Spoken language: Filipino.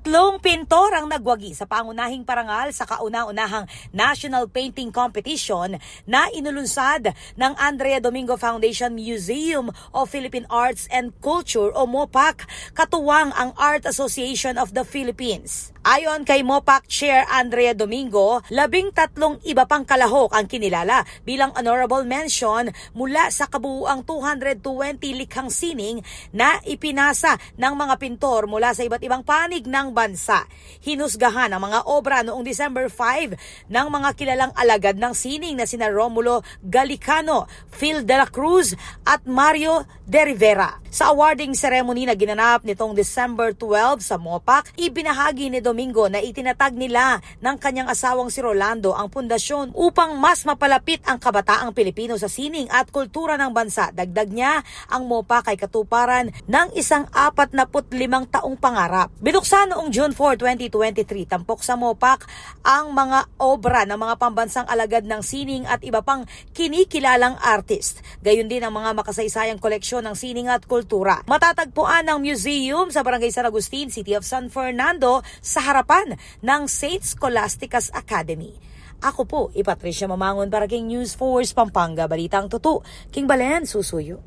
Tatlong pintor ang nagwagi sa pangunahing parangal sa kauna-unahang National Painting Competition na inulunsad ng Andrea Domingo Foundation Museum of Philippine Arts and Culture o MOPAC, katuwang ang Art Association of the Philippines. Ayon kay MOPAC Chair Andrea Domingo, 13 iba pang kalahok ang kinilala bilang honorable mention mula sa kabuuang 220 likhang sining na ipinasa ng mga pintor mula sa iba't ibang panig ng bansa. Hinusgahan ang mga obra noong December 5 ng mga kilalang alagad ng sining na sina Romulo Galicano, Phil de la Cruz at Mario de Rivera. Sa awarding ceremony na ginanap nitong December 12 sa MOPAC, ibinahagi ni Domingo na itinatag nila ng kanyang asawang si Rolando ang pundasyon upang mas mapalapit ang kabataang Pilipino sa sining at kultura ng bansa. Dagdag niya, ang MOPAC ay katuparan ng isang 45 taong pangarap. Binuksan noong June 4, 2023, tampok sa MOPAC ang mga obra ng mga pambansang alagad ng sining at iba pang kinikilalang artist. Gayon din ang mga makasaysayang koleksyon ng sining at kultura. Matatagpuan ng museum sa Barangay San Agustin, City of San Fernando, sa harapan ng St. Scholastica's Academy. Ako po, Patricia Mamangon para King News Force Pampanga. Balitang Tutu, King Balen, Susuyo.